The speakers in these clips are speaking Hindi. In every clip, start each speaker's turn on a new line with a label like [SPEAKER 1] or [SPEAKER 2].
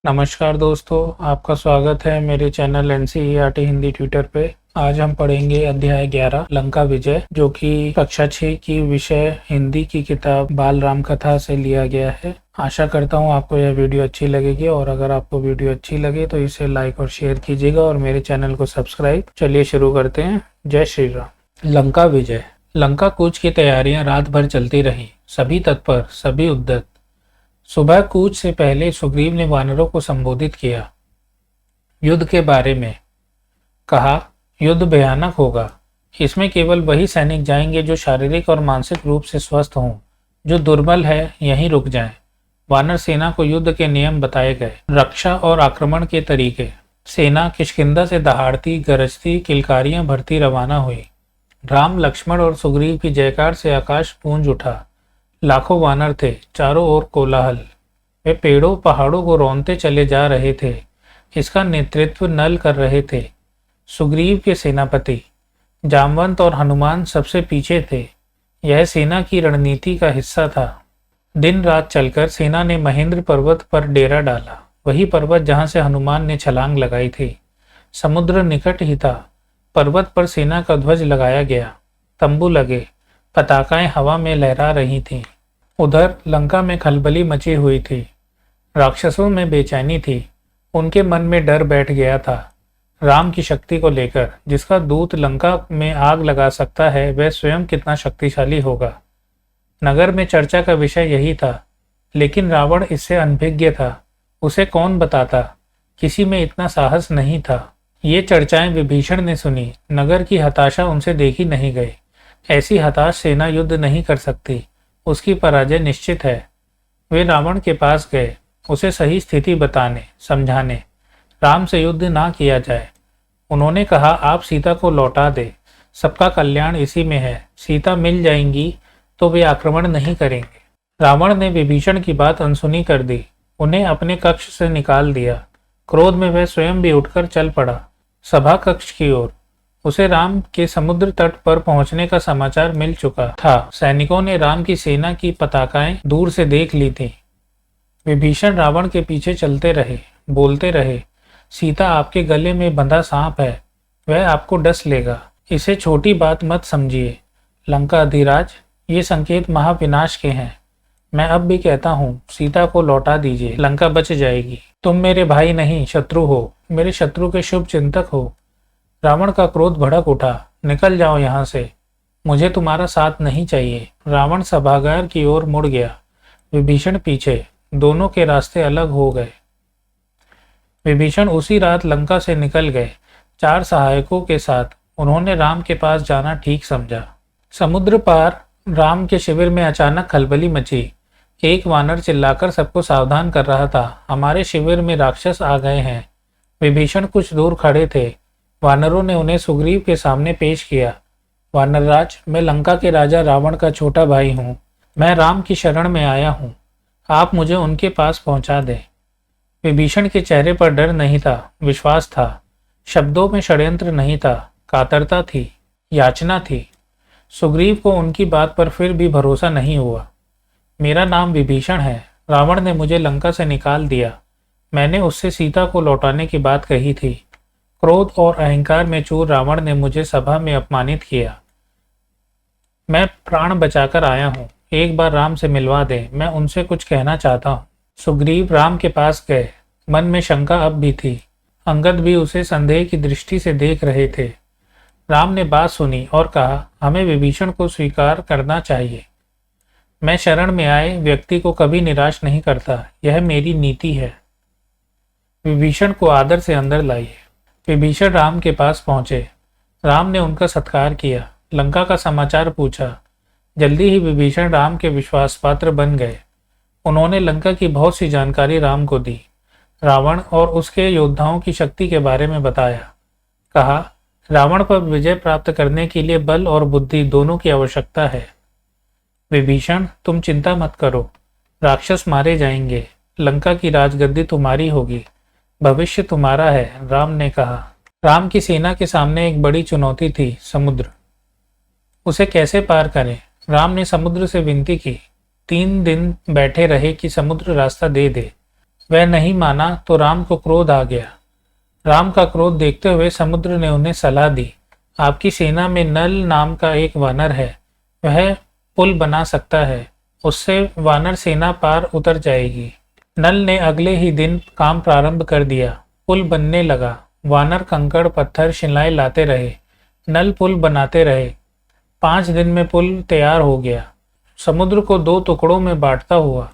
[SPEAKER 1] नमस्कार दोस्तों, आपका स्वागत है मेरे चैनल NCERT हिंदी ट्विटर पे। आज हम पढ़ेंगे अध्याय 11 लंका विजय, जो कि कक्षा 6 की विषय हिंदी की किताब बाल राम कथा से लिया गया है। आशा करता हूँ आपको यह वीडियो अच्छी लगेगी, और अगर आपको वीडियो अच्छी लगे तो इसे लाइक और शेयर कीजिएगा और मेरे चैनल को सब्सक्राइब। चलिए शुरू करते हैं। जय श्री राम। लंका विजय। लंका कूच की तैयारियां रात भर चलती रहीं, सभी तत्पर, सभी उद्यत। सुबह कूच से पहले सुग्रीव ने वानरों को संबोधित किया। युद्ध के बारे में कहा, युद्ध भयानक होगा। इसमें केवल वही सैनिक जाएंगे जो शारीरिक और मानसिक रूप से स्वस्थ हों। जो दुर्बल है यहीं रुक जाएं। वानर सेना को युद्ध के नियम बताए गए। रक्षा और आक्रमण के तरीके। सेना किष्किंधा से दहाड़ती, गरजती, किलकारियां भरती रवाना हुई। राम, लक्ष्मण और सुग्रीव की जयकार से आकाश गूंज उठा। लाखों वानर थे, चारों ओर कोलाहल। वे पेड़ों पहाड़ों को रौंदते चले जा रहे थे। इसका नेतृत्व नल कर रहे थे। सुग्रीव के सेनापति जामवंत और हनुमान सबसे पीछे थे। यह सेना की रणनीति का हिस्सा था। दिन रात चलकर सेना ने महेंद्र पर्वत पर डेरा डाला, वही पर्वत जहां से हनुमान ने छलांग लगाई थी। समुद्र निकट ही था। पर्वत पर सेना का ध्वज लगाया गया। तंबू लगे, पताकाएं हवा में लहरा रही थीं। उधर लंका में खलबली मची हुई थी। राक्षसों में बेचैनी थी। उनके मन में डर बैठ गया था राम की शक्ति को लेकर। जिसका दूत लंका में आग लगा सकता है, वह स्वयं कितना शक्तिशाली होगा। नगर में चर्चा का विषय यही था, लेकिन रावण इससे अनभिज्ञ था। उसे कौन बताता, किसी में इतना साहस नहीं था। ये चर्चाएं विभीषण ने सुनी। नगर की हताशा उनसे देखी नहीं गई। ऐसी हताश सेना युद्ध नहीं कर सकती, उसकी पराजय निश्चित है। वे रावण के पास गए, उसे सही स्थिति बताने, समझाने। राम से युद्ध ना किया जाए। उन्होंने कहा, आप सीता को लौटा दे, सबका कल्याण इसी में है। सीता मिल जाएंगी तो वे आक्रमण नहीं करेंगे। रावण ने विभीषण की बात अनसुनी कर दी, उन्हें अपने कक्ष से निकाल दिया। क्रोध में वह स्वयं भी उठकर चल पड़ा सभा कक्ष की ओर। उसे राम के समुद्र तट पर पहुंचने का समाचार मिल चुका था। सैनिकों ने राम की सेना की पताकाएं दूर से देख ली थी। विभीषण रावण के पीछे चलते रहे, बोलते रहे, सीता आपके गले में बंधा सांप है, वह आपको डस लेगा। इसे छोटी बात मत समझिए लंका अधिराज, ये संकेत महाविनाश के हैं। मैं अब भी कहता हूँ, सीता को लौटा दीजिए, लंका बच जाएगी। तुम मेरे भाई नहीं, शत्रु हो, मेरे शत्रु के शुभ चिंतक हो। रावण का क्रोध भड़क उठा। निकल जाओ यहाँ से, मुझे तुम्हारा साथ नहीं चाहिए। रावण सभागार की ओर मुड़ गया, विभीषण पीछे। दोनों के रास्ते अलग हो गए। विभीषण उसी रात लंका से निकल गए, 4 सहायकों के साथ। उन्होंने राम के पास जाना ठीक समझा। समुद्र पार राम के शिविर में अचानक खलबली मची। एक वानर चिल्लाकर सबको सावधान कर रहा था, हमारे शिविर में राक्षस आ गए हैं। विभीषण कुछ दूर खड़े थे। वानरों ने उन्हें सुग्रीव के सामने पेश किया। वानरराज, मैं लंका के राजा रावण का छोटा भाई हूँ। मैं राम की शरण में आया हूँ, आप मुझे उनके पास पहुंचा दें। विभीषण के चेहरे पर डर नहीं था, विश्वास था। शब्दों में षड्यंत्र नहीं था, कातरता थी, याचना थी। सुग्रीव को उनकी बात पर फिर भी भरोसा नहीं हुआ। मेरा नाम विभीषण है, रावण ने मुझे लंका से निकाल दिया। मैंने उससे सीता को लौटाने की बात कही थी। क्रोध और अहंकार में चूर रावण ने मुझे सभा में अपमानित किया। मैं प्राण बचाकर आया हूँ, एक बार राम से मिलवा दें, मैं उनसे कुछ कहना चाहता हूँ। सुग्रीव राम के पास गए। मन में शंका अब भी थी। अंगद भी उसे संदेह की दृष्टि से देख रहे थे। राम ने बात सुनी और कहा, हमें विभीषण को स्वीकार करना चाहिए। मैं शरण में आए व्यक्ति को कभी निराश नहीं करता, यह मेरी नीति है। विभीषण को आदर से अंदर लाइए। विभीषण राम के पास पहुंचे। राम ने उनका सत्कार किया, लंका का समाचार पूछा। जल्दी ही विभीषण राम के विश्वास पात्र बन गए। उन्होंने लंका की बहुत सी जानकारी राम को दी। रावण और उसके योद्धाओं की शक्ति के बारे में बताया। कहा, रावण पर विजय प्राप्त करने के लिए बल और बुद्धि दोनों की आवश्यकता है। विभीषण, तुम चिंता मत करो, राक्षस मारे जाएंगे, लंका की राजगद्दी तुम्हारी होगी, भविष्य तुम्हारा है, राम ने कहा। राम की सेना के सामने एक बड़ी चुनौती थी, समुद्र। उसे कैसे पार करें? राम ने समुद्र से विनती की। 3 दिन बैठे रहे कि समुद्र रास्ता दे दे। वह नहीं माना तो राम को क्रोध आ गया। राम का क्रोध देखते हुए समुद्र ने उन्हें सलाह दी, आपकी सेना में नल नाम का एक वानर है, वह पुल बना सकता है, उससे वानर सेना पार उतर जाएगी। नल ने अगले ही दिन काम प्रारंभ कर दिया। पुल बनने लगा। वानर कंकड़ पत्थर शिलाएं लाते रहे। नल पुल बनाते रहे। 5 दिन में पुल तैयार हो गया। समुद्र को 2 टुकड़ों में बांटता हुआ,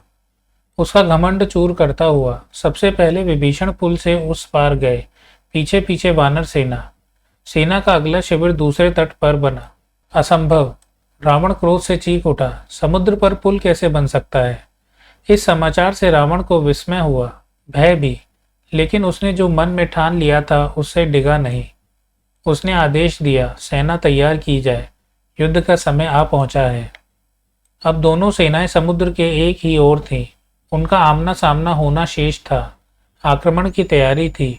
[SPEAKER 1] उसका घमंड चूर करता हुआ, सबसे पहले विभीषण पुल से उस पार गए, पीछे पीछे वानर सेना। सेना का अगला शिविर दूसरे तट पर बना। असंभव! रावण क्रोध से चीख उठा, समुद्र पर पुल कैसे बन सकता है? इस समाचार से रावण को विस्मय हुआ, भय भी, लेकिन उसने जो मन में ठान लिया था उससे डिगा नहीं। उसने आदेश दिया, सेना तैयार की जाए, युद्ध का समय आ पहुंचा है। अब दोनों सेनाएं समुद्र के एक ही ओर थीं। उनका आमना सामना होना शेष था। आक्रमण की तैयारी थी,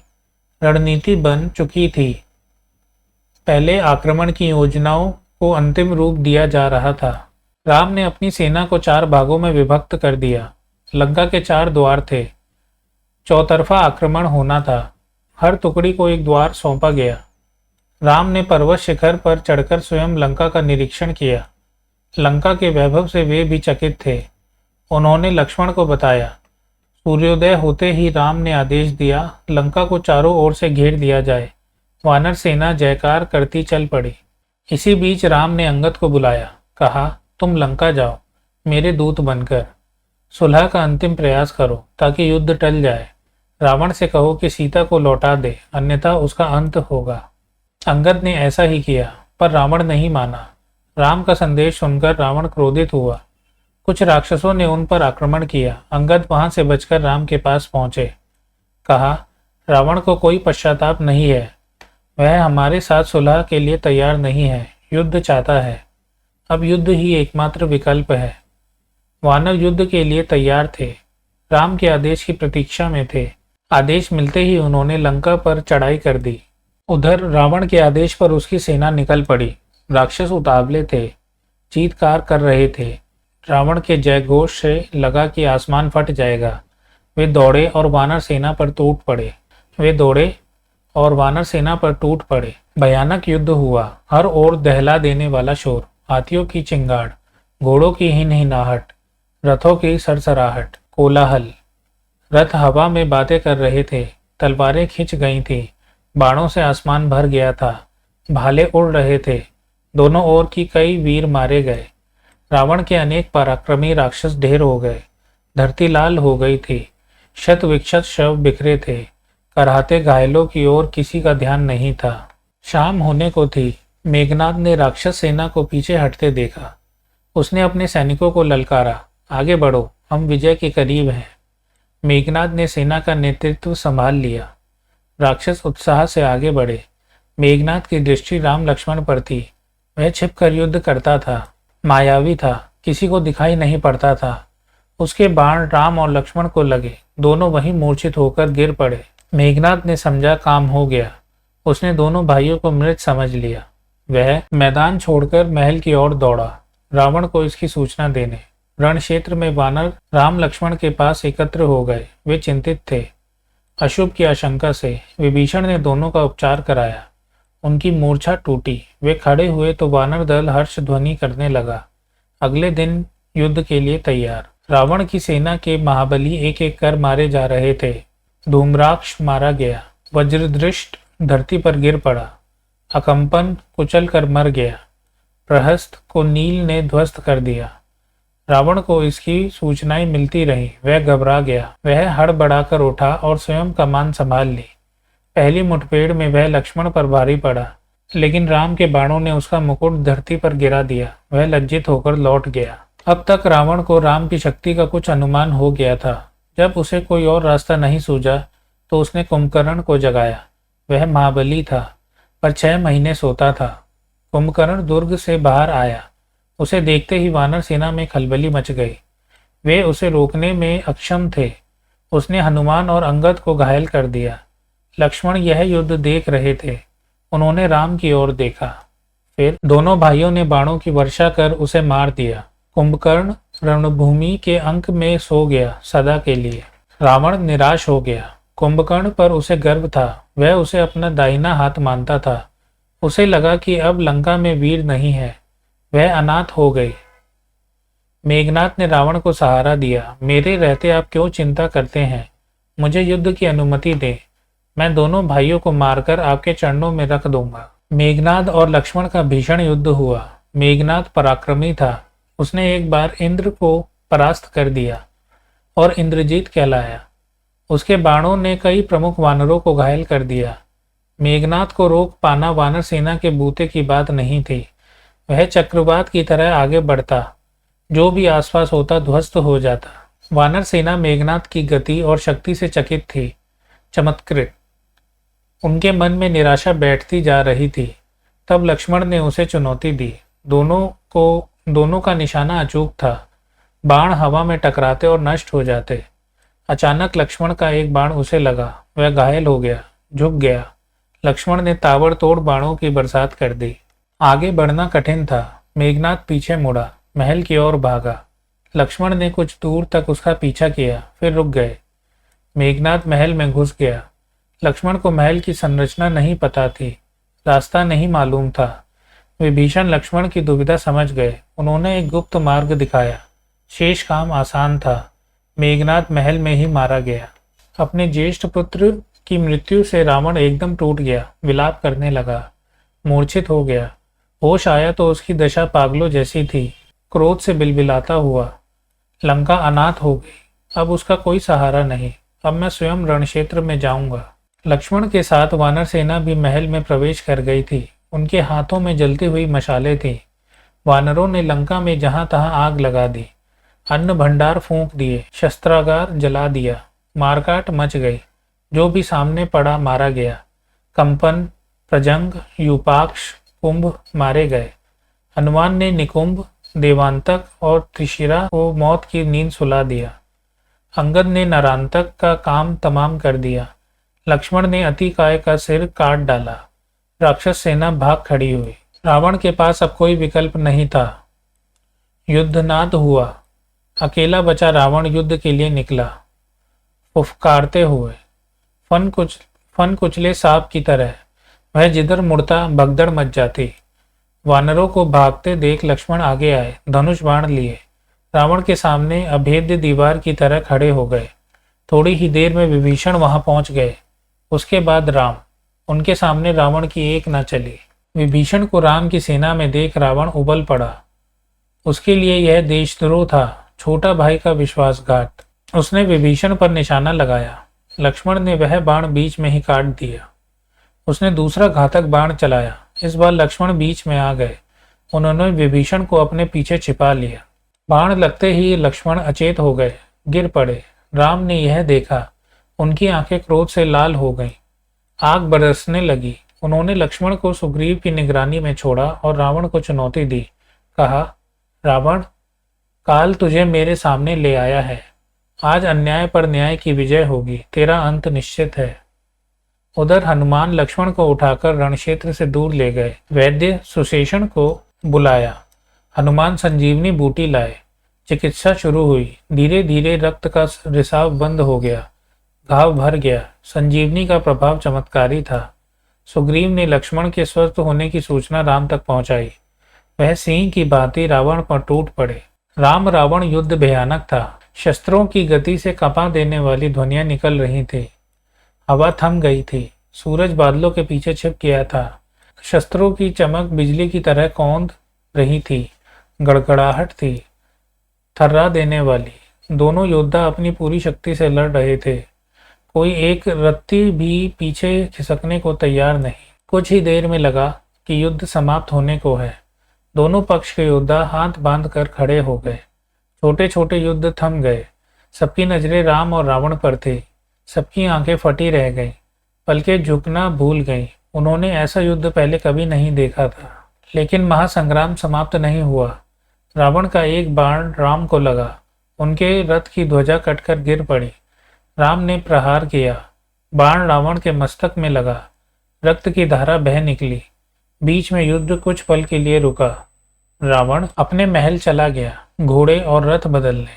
[SPEAKER 1] रणनीति बन चुकी थी। पहले आक्रमण की योजनाओं को अंतिम रूप दिया जा रहा था। राम ने अपनी सेना को 4 भागों में विभक्त कर दिया। लंका के 4 द्वार थे। चौतरफा आक्रमण होना था। हर टुकड़ी को एक द्वार सौंपा गया। राम ने पर्वत शिखर पर चढ़कर स्वयं लंका का निरीक्षण किया। लंका के वैभव से वे भी चकित थे। उन्होंने लक्ष्मण को बताया। सूर्योदय होते ही राम ने आदेश दिया, लंका को चारों ओर से घेर दिया जाए। वानर सेना जयकार करती चल पड़ी। इसी बीच राम ने अंगद को बुलाया, कहा, तुम लंका जाओ, मेरे दूत बनकर सुलह का अंतिम प्रयास करो ताकि युद्ध टल जाए। रावण से कहो कि सीता को लौटा दे, अन्यथा उसका अंत होगा। अंगद ने ऐसा ही किया, पर रावण नहीं माना। राम का संदेश सुनकर रावण क्रोधित हुआ। कुछ राक्षसों ने उन पर आक्रमण किया। अंगद वहां से बचकर राम के पास पहुंचे। कहा, रावण को कोई पश्चाताप नहीं है। वह हमारे साथ सुलह के लिए तैयार नहीं है, युद्ध चाहता है। अब युद्ध ही एकमात्र विकल्प है। वानर युद्ध के लिए तैयार थे। राम के आदेश की प्रतीक्षा में थे। आदेश मिलते ही उन्होंने लंका पर चढ़ाई कर दी। उधर रावण के आदेश पर उसकी सेना निकल पड़ी। राक्षस उतावले थे, चीत्कार कर रहे थे। रावण के जयघोष से लगा कि आसमान फट जाएगा। वे दौड़े और वानर सेना पर टूट पड़े। भयानक युद्ध हुआ। हर ओर दहला देने वाला शोर, हाथियों की चिंगाड़, घोड़ों की हिनहिनाहट, रथों की सरसराहट, कोलाहल। रथ हवा में बातें कर रहे थे, तलवारें खिंच गई थीं, बाणों से आसमान भर गया था, भाले उड़ रहे थे। दोनों ओर की कई वीर मारे गए। रावण के अनेक पराक्रमी राक्षस ढेर हो गए। धरती लाल हो गई थी। शत विक्षत शव बिखरे थे। कराहते घायलों की ओर किसी का ध्यान नहीं था। शाम होने को थी। मेघनाद ने राक्षस सेना को पीछे हटते देखा। उसने अपने सैनिकों को ललकारा, आगे बढ़ो, हम विजय के करीब हैं। मेघनाद ने सेना का नेतृत्व संभाल लिया। राक्षस उत्साह से आगे बढ़े। मेघनाद की दृष्टि राम लक्ष्मण पर थी। वह छिपकर युद्ध करता था, मायावी था, किसी को दिखाई नहीं पड़ता था। उसके बाण राम और लक्ष्मण को लगे, दोनों वहीं मूर्छित होकर गिर पड़े। मेघनाद ने समझा काम हो गया। उसने दोनों भाइयों को मृत समझ लिया। वह मैदान छोड़कर महल की ओर दौड़ा, रावण को इसकी सूचना देने। रण क्षेत्र में वानर राम लक्ष्मण के पास एकत्र हो गए। वे चिंतित थे। अशुभ की आशंका से विभीषण ने दोनों का उपचार कराया। उनकी मूर्छा टूटी। वे खड़े हुए तो वानर दल हर्ष ध्वनि करने लगा। अगले दिन युद्ध के लिए तैयार। रावण की सेना के महाबली एक एक कर मारे जा रहे थे। धूम्राक्ष मारा गया। वज्रदृष्ट धरती पर गिर पड़ा। अकंपन कुचल कर मर गया। प्रहस्त को नील ने ध्वस्त कर दिया। रावण को इसकी सूचनाएं मिलती रहीं। वह घबरा गया। वह हड़बड़ाकर उठा और स्वयं कमान संभाल ली। पहली मुठभेड़ में वह लक्ष्मण पर भारी पड़ा, लेकिन राम के बाणों ने उसका मुकुट धरती पर गिरा दिया। वह लज्जित होकर लौट गया। अब तक रावण को राम की शक्ति का कुछ अनुमान हो गया था। जब उसे कोई और रास्ता नहीं सूझा तो उसने कुंभकर्ण को जगाया। वह महाबली था, पर 6 महीने सोता था। कुंभकर्ण दुर्ग से बाहर आया। उसे देखते ही वानर सेना में खलबली मच गई। वे उसे रोकने में अक्षम थे। उसने हनुमान और अंगद को घायल कर दिया। लक्ष्मण यह युद्ध देख रहे थे। उन्होंने राम की ओर देखा। फिर दोनों भाइयों ने बाणों की वर्षा कर उसे मार दिया। कुंभकर्ण रणभूमि के अंक में सो गया सदा के लिए। रावण निराश हो गया। कुंभकर्ण पर उसे गर्व था, वह उसे अपना दाहिना हाथ मानता था। उसे लगा कि अब लंका में वीर नहीं है, वह अनाथ हो गई। मेघनाथ ने रावण को सहारा दिया। मेरे रहते आप क्यों चिंता करते हैं? मुझे युद्ध की अनुमति दें, मैं दोनों भाइयों को मारकर आपके चरणों में रख दूंगा। मेघनाद और लक्ष्मण का भीषण युद्ध हुआ। मेघनाद पराक्रमी था, उसने एक बार इंद्र को परास्त कर दिया और इंद्रजीत कहलाया। उसके बाणों ने कई प्रमुख वानरों को घायल कर दिया। मेघनाद को रोक पाना वानर सेना के बूते की बात नहीं थी। वह चक्रवात की तरह आगे बढ़ता, जो भी आसपास होता ध्वस्त हो जाता। वानर सेना मेघनाद की गति और शक्ति से चकित थी, चमत्कृत। उनके मन में निराशा बैठती जा रही थी। तब लक्ष्मण ने उसे चुनौती दी। दोनों का निशाना अचूक था। बाण हवा में टकराते और नष्ट हो जाते। अचानक लक्ष्मण का एक बाण उसे लगा, वह घायल हो गया, झुक गया। लक्ष्मण ने ताबड़तोड़ बाणों की बरसात कर दी। आगे बढ़ना कठिन था। मेघनाद पीछे मुड़ा, महल की ओर भागा। लक्ष्मण ने कुछ दूर तक उसका पीछा किया, फिर रुक गए। मेघनाद महल में घुस गया। लक्ष्मण को महल की संरचना नहीं पता थी, रास्ता नहीं मालूम था। विभीषण लक्ष्मण की दुविधा समझ गए। उन्होंने एक गुप्त मार्ग दिखाया। शेष काम आसान था। मेघनाद महल में ही मारा गया। अपने ज्येष्ठ पुत्र की मृत्यु से रावण एकदम टूट गया, विलाप करने लगा, मूर्छित हो गया। होश आया तो उसकी दशा पागलों जैसी थी। क्रोध से बिलबिलाता हुआ, लंका अनाथ हो गई, अब उसका कोई सहारा नहीं, अब मैं स्वयं रणक्षेत्र में जाऊंगा। लक्ष्मण के साथ वानर सेना भी महल में प्रवेश कर गई थी। उनके हाथों में जलती हुई मशालें थी। वानरों ने लंका में जहां तहां आग लगा दी, अन्न भंडार फूंक दिए, शस्त्रागार जला दिया। मारकाट मच गई, जो भी सामने पड़ा मारा गया। कंपन, प्रजंग, यूपाक्ष, कुंभ मारे गए। हनुमान ने निकुंभ, देवांतक और त्रिशिरा को मौत की नींद सुला दिया। अंगद ने नरांतक का काम तमाम कर दिया। लक्ष्मण ने अतिकाय का सिर काट डाला। राक्षस सेना भाग खड़ी हुई। रावण के पास अब कोई विकल्प नहीं था। युद्धनाद हुआ। अकेला बचा रावण युद्ध के लिए निकला, फुफकारते हुए, फन कुचले सांप की तरह। वह जिधर मुड़ता भगदड़ मच जाती। वानरों को भागते देख लक्ष्मण आगे आए, धनुष बाण लिए। रावण के सामने अभेद्य दीवार की तरह खड़े हो गए। थोड़ी ही देर में विभीषण वहां पहुंच गए, उसके बाद राम। उनके सामने रावण की एक न चली। विभीषण को राम की सेना में देख रावण उबल पड़ा। उसके लिए यह देशद्रोह था, छोटा भाई का विश्वासघात। उसने विभीषण पर निशाना लगाया। लक्ष्मण ने वह बाण बीच में ही काट दिया। उसने दूसरा घातक बाण चलाया। इस बार लक्ष्मण बीच में आ गए। उन्होंने विभीषण को अपने पीछे छिपा लिया। बाण लगते ही लक्ष्मण अचेत हो गए, गिर पड़े। राम ने यह देखा, उनकी आंखें क्रोध से लाल हो गईं। आग बरसने लगी। उन्होंने लक्ष्मण को सुग्रीव की निगरानी में छोड़ा और रावण को चुनौती दी। कहा, रावण, काल तुझे मेरे सामने ले आया है। आज अन्याय पर न्याय की विजय होगी, तेरा अंत निश्चित है। उधर हनुमान लक्ष्मण को उठाकर रणक्षेत्र से दूर ले गए। वैद्य सुशेषण को बुलाया। हनुमान संजीवनी बूटी लाए। चिकित्सा शुरू हुई। धीरे धीरे रक्त का रिसाव बंद हो गया, घाव भर गया। संजीवनी का प्रभाव चमत्कारी था। सुग्रीव ने लक्ष्मण के स्वस्थ होने की सूचना राम तक पहुंचाई। वह सिंह की भांति रावण पर टूट पड़े। राम रावण युद्ध भयानक था। शस्त्रों की गति से कपा देने वाली ध्वनियां निकल रही थी। हवा थम गई थी। सूरज बादलों के पीछे छिप गया था। शस्त्रों की चमक बिजली की तरह कौंध रही थी। गड़गड़ाहट थी, थर्रा देने वाली। दोनों योद्धा अपनी पूरी शक्ति से लड़ रहे थे। कोई एक रत्ती भी पीछे खिसकने को तैयार नहीं। कुछ ही देर में लगा कि युद्ध समाप्त होने को है। दोनों पक्ष के योद्धा हाथ बांध कर खड़े हो गए। छोटे छोटे युद्ध थम गए। सबकी नजरें राम और रावण पर थी। सबकी आंखें फटी रह गईं, पलकें झुकना भूल गईं। उन्होंने ऐसा युद्ध पहले कभी नहीं देखा था। लेकिन महासंग्राम समाप्त नहीं हुआ। रावण का एक बाण राम को लगा। उनके रथ की ध्वजा कटकर गिर पड़ी। राम ने प्रहार किया। बाण रावण के मस्तक में लगा। रक्त की धारा बह निकली। बीच में युद्ध कुछ पल के लिए रुका। रावण अपने महल चला गया, घोड़े और रथ बदलने।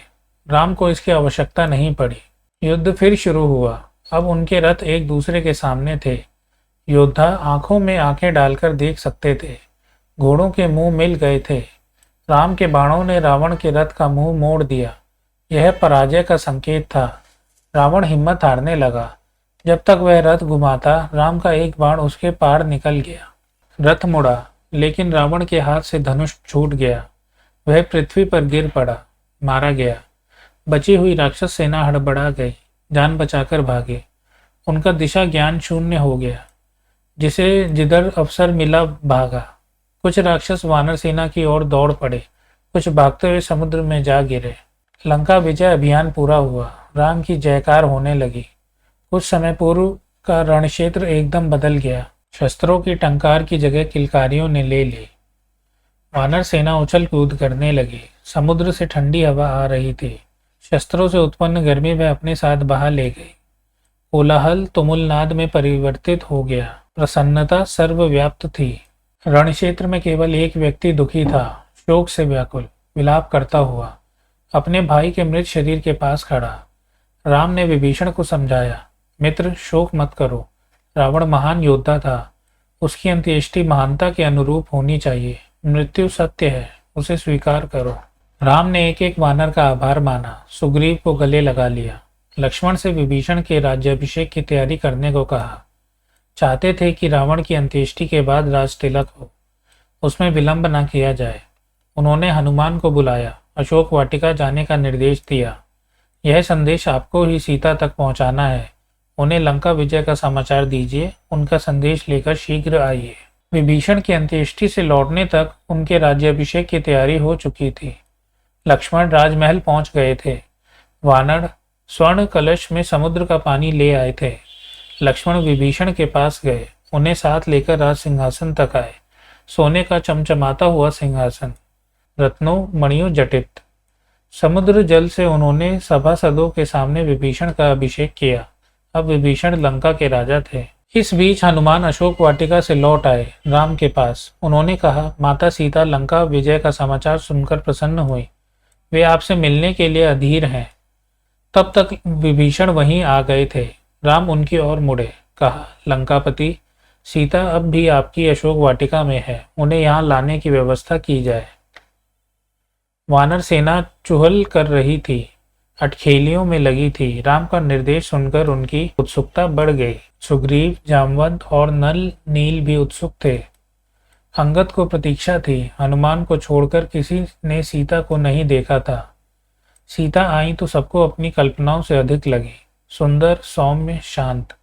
[SPEAKER 1] राम को इसकी आवश्यकता नहीं पड़ी। युद्ध फिर शुरू हुआ। अब उनके रथ एक दूसरे के सामने थे। योद्धा आंखों में आंखें डालकर देख सकते थे। घोड़ों के मुंह मिल गए थे। राम के बाणों ने रावण के रथ का मुंह मोड़ दिया। यह पराजय का संकेत था। रावण हिम्मत हारने लगा। जब तक वह रथ घुमाता, राम का एक बाण उसके पार निकल गया। रथ मुड़ा, लेकिन रावण के हाथ से धनुष छूट गया। वह पृथ्वी पर गिर पड़ा, मारा गया। बची हुई राक्षस सेना हड़बड़ा गई, जान बचाकर भागे। उनका दिशा ज्ञान शून्य हो गया। जिसे जिधर अवसर मिला भागा। कुछ राक्षस वानर सेना की ओर दौड़ पड़े, कुछ भागते हुए समुद्र में जा गिरे। लंका विजय अभियान पूरा हुआ। राम की जयकार होने लगी। कुछ समय पूर्व का रणक्षेत्र एकदम बदल गया। शस्त्रों की टंकार की जगह किलकारियों ने ले ली। वानर सेना उछल कूद करने लगी। समुद्र से ठंडी हवा आ रही थी। शस्त्रों से उत्पन्न गर्मी वह अपने साथ बहा ले गई। कोलाहल तुमुलनाद में परिवर्तित हो गया। प्रसन्नता सर्वव्याप्त थी। रणक्षेत्र में केवल एक व्यक्ति दुखी था, शोक से व्याकुल, विलाप करता हुआ, अपने भाई के मृत शरीर के पास खड़ा। राम ने विभीषण को समझाया, मित्र, शोक मत करो। रावण महान योद्धा था। उसकी अंत्येष्टि महानता के अनुरूप होनी चाहिए। मृत्यु सत्य है, उसे स्वीकार करो। राम ने एक एक वानर का आभार माना। सुग्रीव को गले लगा लिया। लक्ष्मण से विभीषण के राज्याभिषेक की तैयारी करने को कहा। चाहते थे कि रावण की अंत्येष्टि के बाद राज तिलक हो, उसमें विलंब न किया जाए। उन्होंने हनुमान को बुलाया, अशोक वाटिका जाने का निर्देश दिया। यह संदेश आपको ही सीता तक पहुंचाना है। उन्हें लंका विजय का समाचार दीजिए। उनका संदेश लेकर शीघ्र आइए। विभीषण की अंत्येष्टि से लौटने तक उनके राज्याभिषेक की तैयारी हो चुकी थी। लक्ष्मण राजमहल पहुंच गए थे। वानर स्वर्ण कलश में समुद्र का पानी ले आए थे। लक्ष्मण विभीषण के पास गए, उन्हें साथ लेकर राज सिंहासन तक आए। सोने का चमचमाता हुआ सिंहासन, रत्नों मणियों जटित। समुद्र जल से उन्होंने सभासदों के सामने विभीषण का अभिषेक किया। अब विभीषण लंका के राजा थे। इस बीच हनुमान अशोक वाटिका से लौट आए राम के पास। उन्होंने कहा, माता सीता लंका विजय का समाचार सुनकर प्रसन्न हुई। वे आपसे मिलने के लिए अधीर हैं। तब तक विभीषण वहीं आ गए थे। राम उनकी ओर मुड़े, कहा, लंकापति, सीता अब भी आपकी अशोक वाटिका में है। उन्हें यहाँ लाने की व्यवस्था की जाए। वानर सेना चुहल कर रही थी, अटखेलियों में लगी थी। राम का निर्देश सुनकर उनकी उत्सुकता बढ़ गई। सुग्रीव, जामवंत और नल नील भी उत्सुक थे। अंगद को प्रतीक्षा थी। हनुमान को छोड़कर किसी ने सीता को नहीं देखा था। सीता आई तो सबको अपनी कल्पनाओं से अधिक लगी। सुंदर, सौम्य, शांत।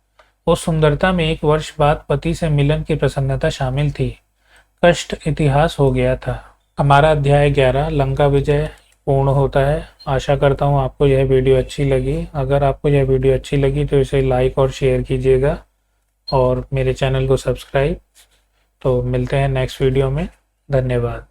[SPEAKER 1] उस सुंदरता में एक वर्ष बाद पति से मिलन की प्रसन्नता शामिल थी। कष्ट इतिहास हो गया था। हमारा अध्याय 11 लंका विजय पूर्ण होता है। आशा करता हूँ आपको यह वीडियो अच्छी लगी। अगर आपको यह वीडियो अच्छी लगी तो इसे लाइक और शेयर कीजिएगा और मेरे चैनल को सब्सक्राइब। तो मिलते हैं नेक्स्ट वीडियो में। धन्यवाद।